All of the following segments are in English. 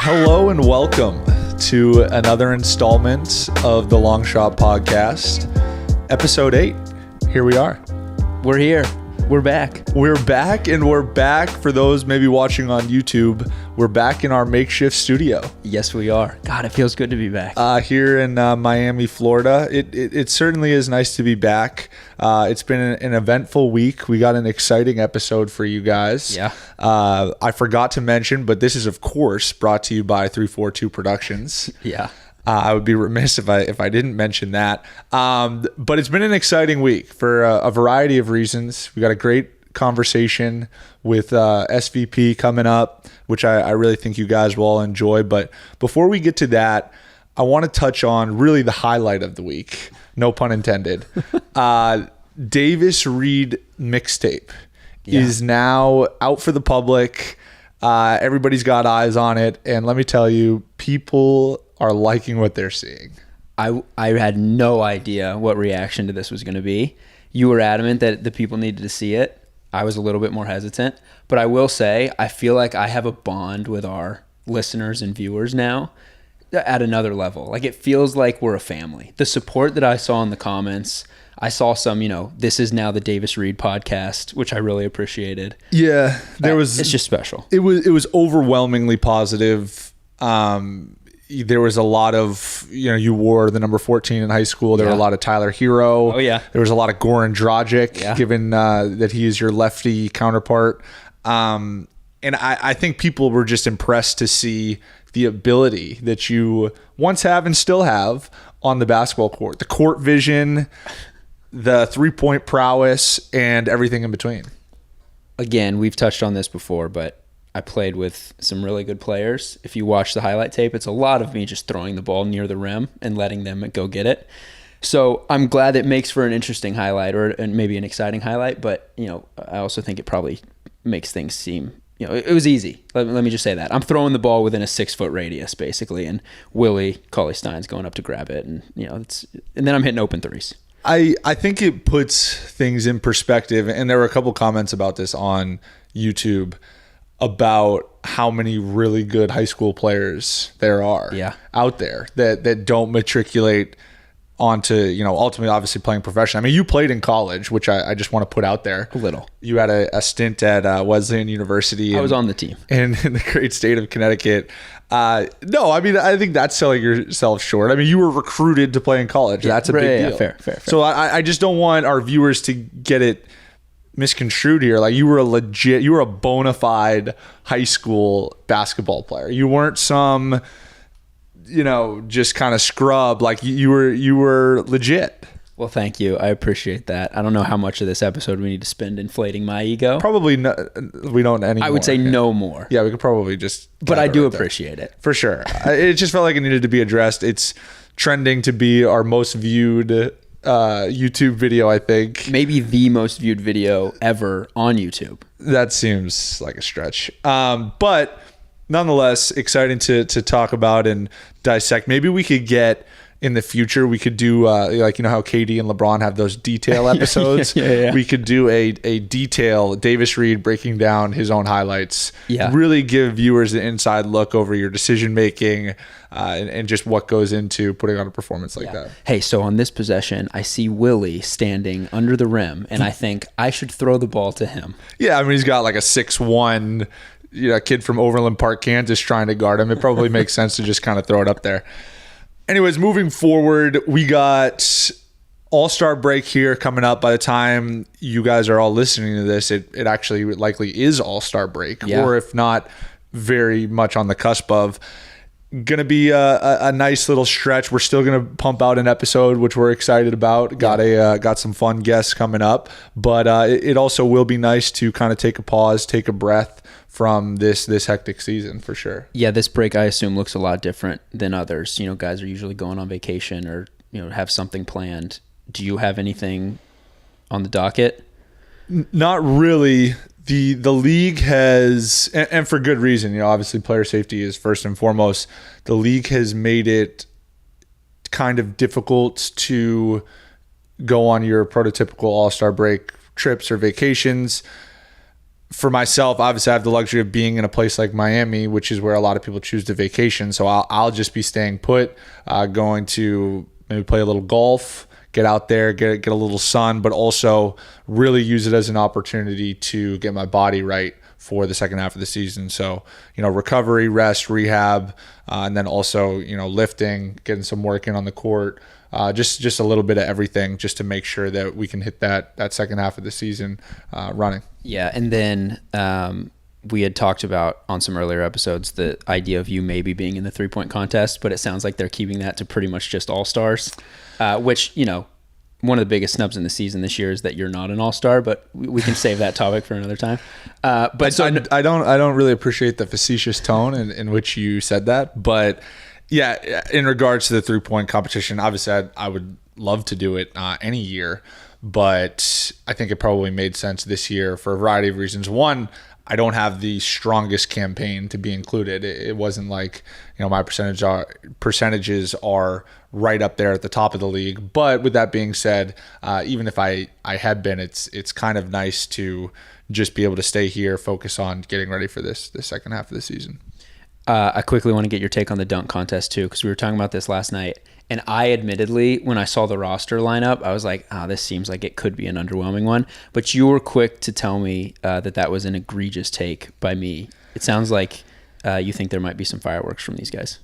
Hello and welcome to another installment of the Long Shot Podcast, episode 8. Here we are. We're here. We're back. We're back, and we're back for those maybe watching on YouTube. We're back in our makeshift studio. Yes, we are. God, it feels good to be back. Here in Miami, Florida. It certainly is nice to be back. It's been an eventful week. We got an exciting episode for you guys. Yeah. I forgot to mention, but this is, of course, brought to you by 342 Productions. Yeah. I would be remiss if I didn't mention that. But it's been an exciting week for a variety of reasons. We got a great conversation with SVP coming up, which I really think you guys will all enjoy. But before we get to that, I want to touch on really the highlight of the week. No pun intended. Davis Reid Mixtape is now out for the public. Everybody's got eyes on it. And let me tell you, people are liking what they're seeing. I had no idea what reaction to this was going to be. You were adamant that the people needed to see it. I was a little bit more hesitant. But I will say, I feel like I have a bond with our listeners and viewers now at another level. Like, it feels like we're a family. The support that I saw in the comments, I saw some, this is now the Davis Reid podcast, which I really appreciated. Yeah, it's just special. It was overwhelmingly positive. There was a lot of, you wore the number 14 in high school. There were a lot of Tyler Hero. Oh, yeah. There was a lot of Goran Dragic, given that he is your lefty counterpart. And I think people were just impressed to see the ability that you once have and still have on the basketball court. The court vision, the three-point prowess, and everything in between. Again, we've touched on this before, but I played with some really good players. If you watch the highlight tape, it's a lot of me just throwing the ball near the rim and letting them go get it. So I'm glad it makes for an interesting highlight or maybe an exciting highlight, but I also think it probably makes things seem, it was easy. Let me just say that. I'm throwing the ball within a 6-foot radius, basically, and Willie Cauley-Stein's going up to grab it, and and then I'm hitting open threes. I think it puts things in perspective, and there were a couple comments about this on YouTube about how many really good high school players there are out there that don't matriculate onto, ultimately obviously playing professional. I mean, you played in college, which I just want to put out there. A little. You had a stint at Wesleyan University. I was on the team. In the great state of Connecticut. No, I mean, I think that's selling yourself short. I mean, you were recruited to play in college. That's a big deal. Fair. So I just don't want our viewers to get it misconstrued here. Like, you were a bona fide high school basketball player. You weren't some, just kind of scrub. Like, you were legit. Well, thank you. I appreciate that. I don't know how much of this episode we need to spend inflating my ego. Probably no, we don't anymore. I would say no more. Yeah, we could probably just. But I do appreciate it. For sure. It just felt like it needed to be addressed. It's trending to be our most viewed YouTube video, I think. Maybe the most viewed video ever on YouTube. That seems like a stretch. But nonetheless, exciting to talk about and dissect. Maybe we could get, in the future, we could do how KD and LeBron have those detail episodes. Yeah. We could do a detail, Davis Reid breaking down his own highlights. Yeah. Really give viewers an inside look over your decision making and just what goes into putting on a performance like that. Hey, so on this possession, I see Willie standing under the rim, and I think I should throw the ball to him. Yeah, I mean, he's got like a 6'1", kid from Overland Park, Kansas, trying to guard him. It probably makes sense to just kind of throw it up there. Anyways, moving forward, we got All-Star break here coming up. By the time you guys are all listening to this, it actually likely is All-Star break, or if not, very much on the cusp of. Going to be a nice little stretch. We're still going to pump out an episode, which we're excited about. Got some fun guests coming up, but it also will be nice to kind of take a pause, take a breath from this hectic season for sure. Yeah, this break I assume looks a lot different than others. Guys are usually going on vacation or have something planned. Do you have anything on the docket? Not really. The league has, and for good reason, obviously player safety is first and foremost. The league has made it kind of difficult to go on your prototypical All-Star break trips or vacations. for myself, obviously I have the luxury of being in a place like Miami, which is where a lot of people choose to vacation. So I'll just be staying put, going to maybe play a little golf, get out there, get a little sun, but also really use it as an opportunity to get my body right for the second half of the season. So, recovery, rest, rehab, and then also, lifting, getting some work in on the court, just a little bit of everything just to make sure that we can hit that second half of the season running. Yeah, and then we had talked about on some earlier episodes the idea of you maybe being in the 3-point contest, but it sounds like they're keeping that to pretty much just all-stars, which, one of the biggest snubs in the season this year is that you're not an all-star, but we can save that topic for another time. But so I don't really appreciate the facetious tone in which you said that, but yeah, in regards to the 3-point competition, obviously I would love to do it any year, but I think it probably made sense this year for a variety of reasons. One, I don't have the strongest campaign to be included. It wasn't like, my percentages are right up there at the top of the league. But with that being said, even if I had been, it's kind of nice to just be able to stay here, focus on getting ready for the second half of the season. I quickly want to get your take on the dunk contest too, because we were talking about this last night. And I admittedly, when I saw the roster lineup, I was like, this seems like it could be an underwhelming one. But you were quick to tell me that was an egregious take by me. It sounds like you think there might be some fireworks from these guys.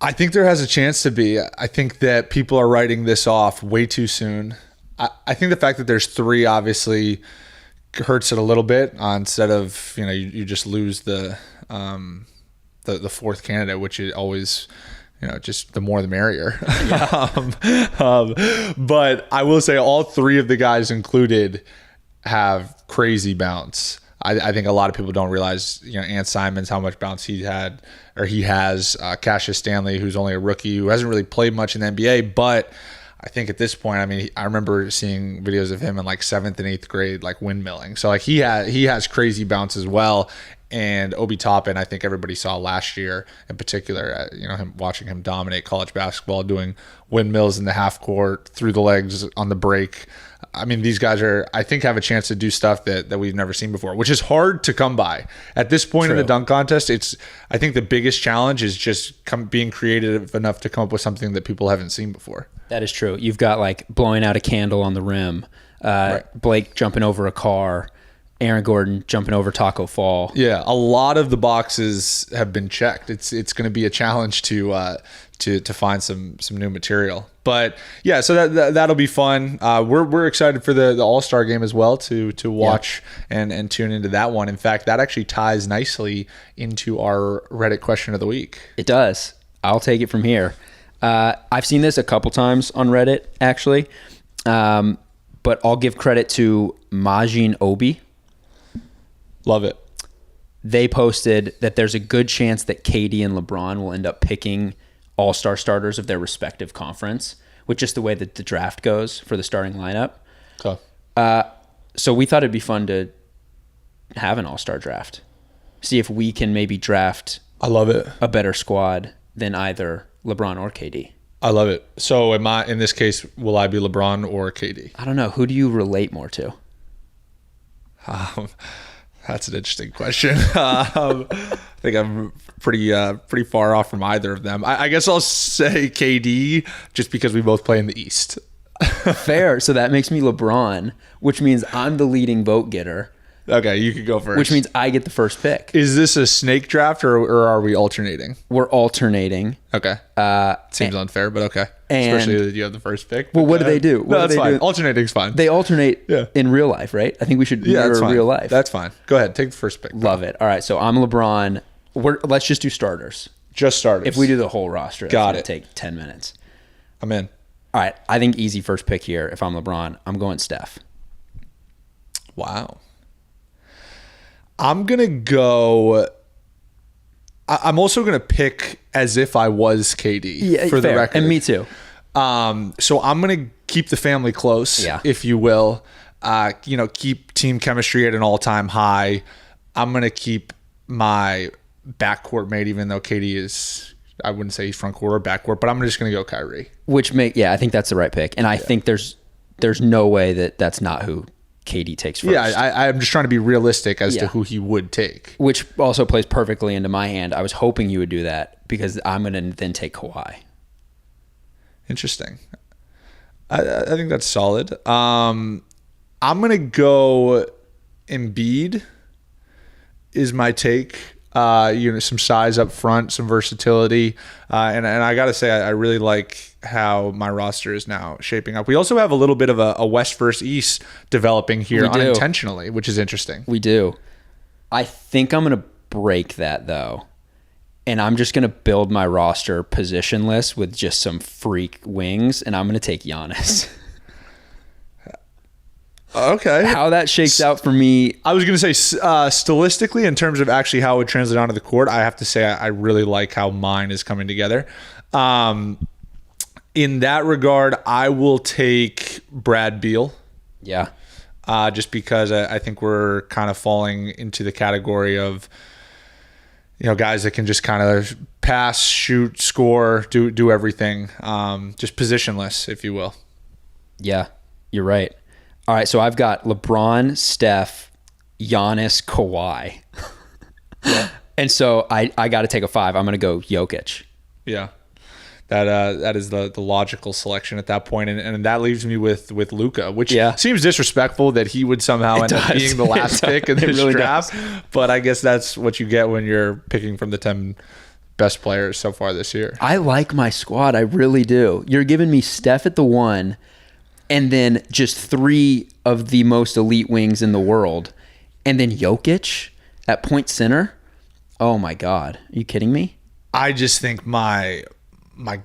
I think there has a chance to be. I think that people are writing this off way too soon. I think the fact that there's 3 obviously hurts it a little bit instead of, you just lose the 4th candidate, which is always... just the more the merrier. But I will say all 3 of the guys included have crazy bounce. I think a lot of people don't realize, Ant Simons, how much bounce he has. Cassius Stanley, who's only a rookie, who hasn't really played much in the NBA, but I think at this point, I remember seeing videos of him in like 7th and 8th grade, like windmilling. So like he has crazy bounce as well. And Obi Toppin, I think everybody saw last year in particular, him watching him dominate college basketball, doing windmills in the half court, through the legs on the break. These guys I think have a chance to do stuff that we've never seen before, which is hard to come by. At this point in the dunk contest, I think the biggest challenge is just being creative enough to come up with something that people haven't seen before. That is true. You've got like blowing out a candle on the rim, right. Blake jumping over a car, Aaron Gordon jumping over Taco Fall. Yeah, a lot of the boxes have been checked. It's going to be a challenge to find some new material. But yeah, so that'll be fun. We're excited for the All-Star game as well to watch and tune into that one. In fact, that actually ties nicely into our Reddit question of the week. It does. I'll take it from here. I've seen this a couple times on Reddit actually, but I'll give credit to Majin Obi. Love it. They posted that there's a good chance that KD and LeBron will end up picking all-star starters of their respective conference, with just the way that the draft goes for the starting lineup. Okay. So we thought it'd be fun to have an all-star draft. See if we can maybe draft I love it. a better squad than either LeBron or KD. I love it. So in this case, will I be LeBron or KD? I don't know. Who do you relate more to? That's an interesting question. I think I'm pretty far off from either of them. I guess I'll say KD just because we both play in the East. Fair. So that makes me LeBron, which means I'm the leading vote getter. Okay, you could go first. Which means I get the first pick. Is this a snake draft or are we alternating? We're alternating. Okay. Seems unfair, but okay. Especially that you have the first pick. Well, what do they do? No, that's fine. Alternating's fine. They alternate in real life, right? I think we should mirror real life. That's fine. Go ahead. Take the first pick. Love it. All right, so I'm LeBron. Let's just do starters. Just starters. If we do the whole roster, it's going to take 10 minutes. I'm in. All right, I think easy first pick here. If I'm LeBron, I'm going Steph. Wow. I'm going to go... I'm also going to pick as if I was KD for the record. And me too. So I'm going to keep the family close, if you will. Keep team chemistry at an all-time high. I'm going to keep my backcourt mate, even though KD is... I wouldn't say he's front court or backcourt, but I'm just going to go Kyrie. I think that's the right pick. And I think there's no way that's not who KD takes first. Yeah, I'm just trying to be realistic as to who he would take. Which also plays perfectly into my hand. I was hoping you would do that because I'm going to then take Kawhi. Interesting. I think that's solid. I'm going to go Embiid is my take. Some size up front, some versatility. And I got to say, I really like how my roster is now shaping up. We also have a little bit of a West versus East developing here unintentionally, which is interesting. We do. I think I'm going to break that, though. And I'm just going to build my roster positionless with just some freak wings, and I'm going to take Giannis. Okay. How that shakes out for me. I was going to say, stylistically, in terms of actually how it would translate onto the court, I have to say I really like how mine is coming together. In that regard, I will take Brad Beal. Yeah. Just because I think we're kind of falling into the category of, guys that can just kind of pass, shoot, score, do everything. Just positionless, if you will. Yeah, you're right. All right, so I've got LeBron, Steph, Giannis, Kawhi. Yeah. And so I got to take a 5. I'm going to go Jokic. Yeah. That is the logical selection at that point. And that leaves me with Luka, which seems disrespectful that he would somehow end up being the last pick in this really draft. But I guess that's what you get when you're picking from the 10 best players so far this year. I like my squad. I really do. You're giving me Steph at the 1. And then just 3 of the most elite wings in the world. And then Jokic at point center. Oh, my God. Are you kidding me? I just think my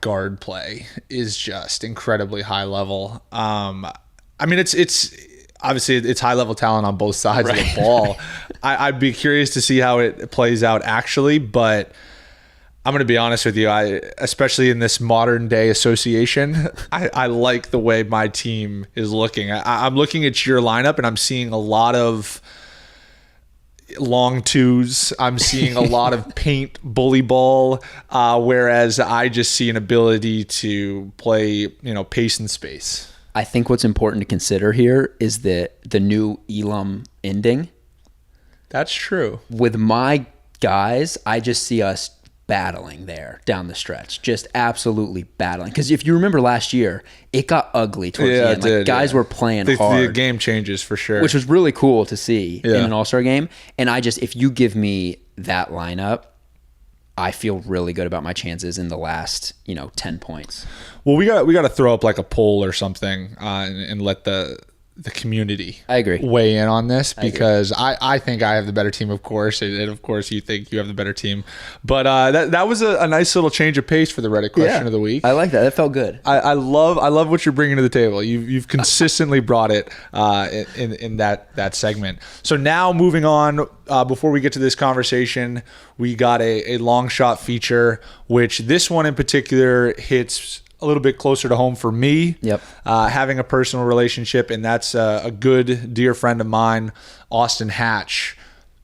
guard play is just incredibly high level. I mean, it's obviously it's high level talent on both sides of the ball. I'd be curious to see how it plays out actually, but I'm going to be honest with you. Especially in this modern day association, I like the way my team is looking. I'm looking at your lineup and I'm seeing a lot of long twos. I'm seeing a lot of paint bully ball, whereas I just see an ability to play, pace and space. I think what's important to consider here is the new Elam ending. That's true. With my guys, I just see us battling there down the stretch, just absolutely battling. Because if you remember last year, it got ugly towards the end. Like guys were playing hard. The game changes for sure, which was really cool to see in an All-Star game. And if you give me that lineup, I feel really good about my chances in the last 10 points. Well, we got to throw up like a poll or something and let the community weigh in on this, because I think I have the better team, of course, and of course you think you have the better team, but that was a nice little change of pace for the Reddit question of the week. I like that. That felt good. I love what you're bringing to the table. You've consistently brought it in that segment. So now moving on, before we get to this conversation, we got a long shot feature, which this one in particular hits a little bit closer to home for me. Yep. Having a personal relationship, and that's a good dear friend of mine, Austin Hatch.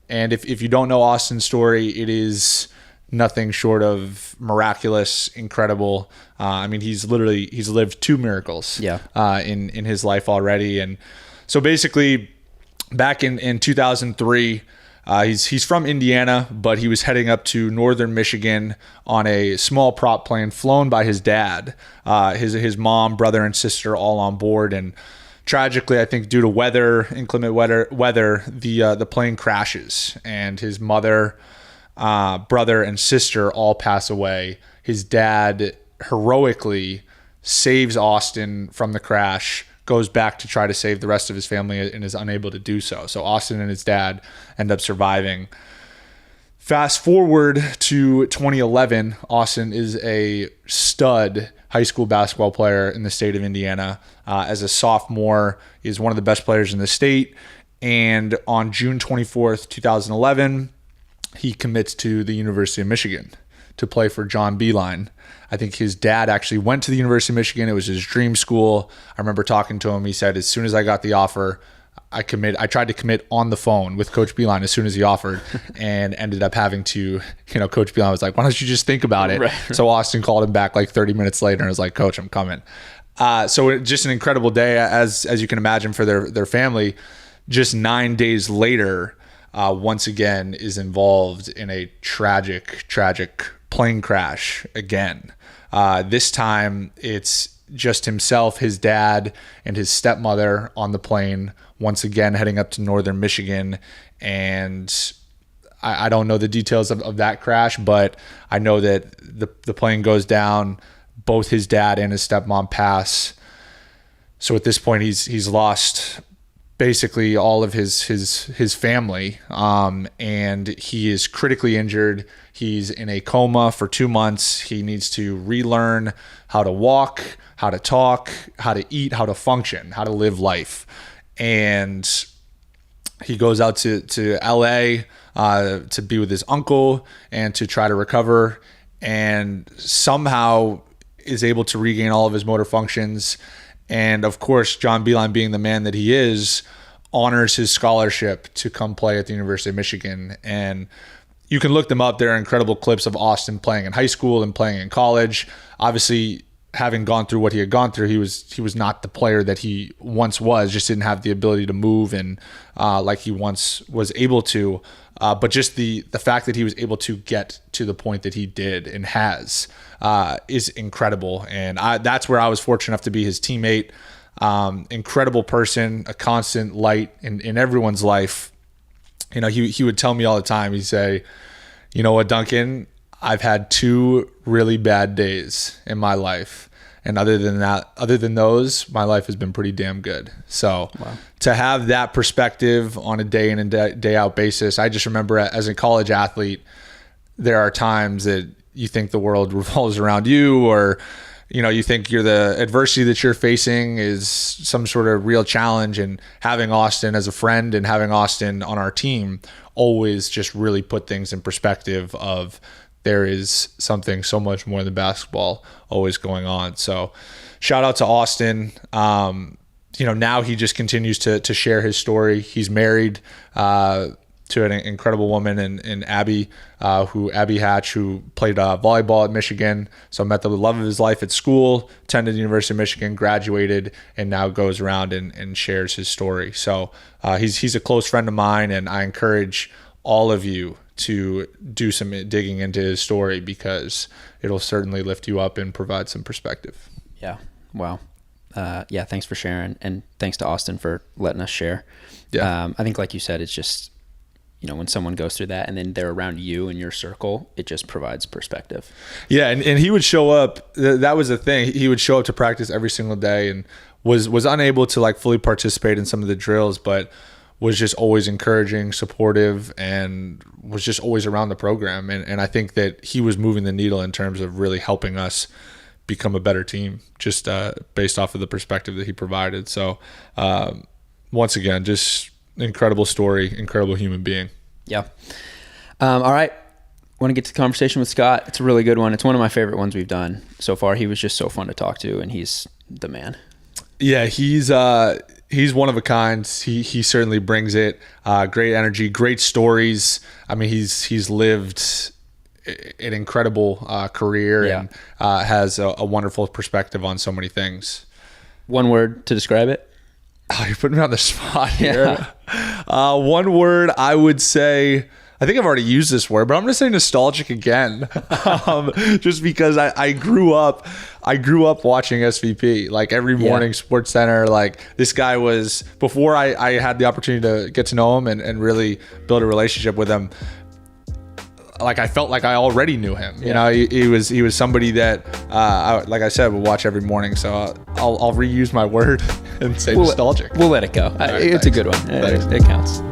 And if you don't know Austin's story, it is nothing short of miraculous, incredible. I mean, he's lived 2 miracles in his life already. And so basically back in 2003, he's from Indiana, but he was heading up to northern Michigan on a small prop plane flown by his dad, his mom, brother, and sister all on board. And tragically, I think due to inclement weather, the plane crashes, and his mother, brother, and sister all pass away. His dad heroically saves Austin from the crash, goes back to try to save the rest of his family, and is unable to do so. So Austin and his dad end up surviving. Fast forward to 2011, Austin is a stud high school basketball player in the state of Indiana. As a sophomore, is one of the best players in the state. And on June 24th, 2011, he commits to the University of Michigan to play for John Beilein. I think his dad actually went to the University of Michigan. It was his dream school. I remember talking to him. He said, as soon as I got the offer, I tried to commit on the phone with Coach Beilein as soon as he offered, and ended up having to, Coach Beilein was like, why don't you just think about it? Right. So Austin called him back like 30 minutes later and was like, Coach, I'm coming. So just an incredible day, as you can imagine, for their family. just 9 days later, once again is involved in a tragic plane crash again. This time it's just himself, his dad, and his stepmother on the plane, once again heading up to northern Michigan. And I don't know the details of that crash, but I know that the plane goes down. Both his dad and his stepmom pass. So at this point, he's lost basically all of his family, and he is critically injured. He's in a coma for 2 months. He needs to relearn how to walk, how to talk, how to eat, how to function, how to live life. And he goes out to LA to be with his uncle and to try to recover, and somehow is able to regain all of his motor functions. And of course, John Beilein, being the man that he is, honors his scholarship to come play at the University of Michigan. And you can look them up. There are incredible clips of Austin playing in high school and playing in college. Obviously, having gone through what he had gone through, he was not the player that he once was, just didn't have the ability to move and like he once was able to. But just the fact that he was able to get to the point that he did and has is incredible. And that's where I was fortunate enough to be his teammate. Incredible person, a constant light in everyone's life. You know, he would tell me all the time, he'd say, you know what, Duncan, I've had 2 really bad days in my life. And other than those, my life has been pretty damn good. So to have that perspective on a day in and day out basis, I just remember as a college athlete, there are times that you think the world revolves around you, or, you know, you think the adversity that you're facing is some sort of real challenge. And having Austin as a friend and having Austin on our team always just really put things in perspective of there is something so much more than basketball always going on. So shout out to Austin. You know, now he just continues to share his story. He's married to an incredible woman in Abby Hatch, who played volleyball at Michigan. So met the love of his life at school, attended the University of Michigan, graduated, and now goes around and shares his story. So he's a close friend of mine, and I encourage all of you to do some digging into his story, because it'll certainly lift you up and provide some perspective. Yeah. Wow. Yeah. Thanks for sharing, and thanks to Austin for letting us share. Yeah. I think, like you said, it's just, you know, when someone goes through that and then they're around you in your circle, it just provides perspective. Yeah. And he would show up. That was the thing. He would show up to practice every single day and was unable to like fully participate in some of the drills, but was just always encouraging, supportive, and was just always around the program. And I think that he was moving the needle in terms of really helping us become a better team, just based off of the perspective that he provided. So once again, just incredible story, incredible human being. Yeah. All right. Want to get to the conversation with Scott. It's a really good one. It's one of my favorite ones we've done so far. He was just so fun to talk to, and he's the man. Yeah, he's one of a kind. He certainly brings it. Great energy, great stories. I mean, he's lived an incredible career, and has a wonderful perspective on so many things. One word to describe it? Oh, you're putting me on the spot here. Yeah. One word, I would say, I think I've already used this word, but I'm going to say nostalgic again. Just because I grew up watching SVP, like every morning, Sports Center. Like, this guy was, before I had the opportunity to get to know him and really build a relationship with him, like, I felt like I already knew him. You know, he was somebody that, like I said, would watch every morning. So I'll reuse my word and say nostalgic. We'll let it go. It's a good one. It counts.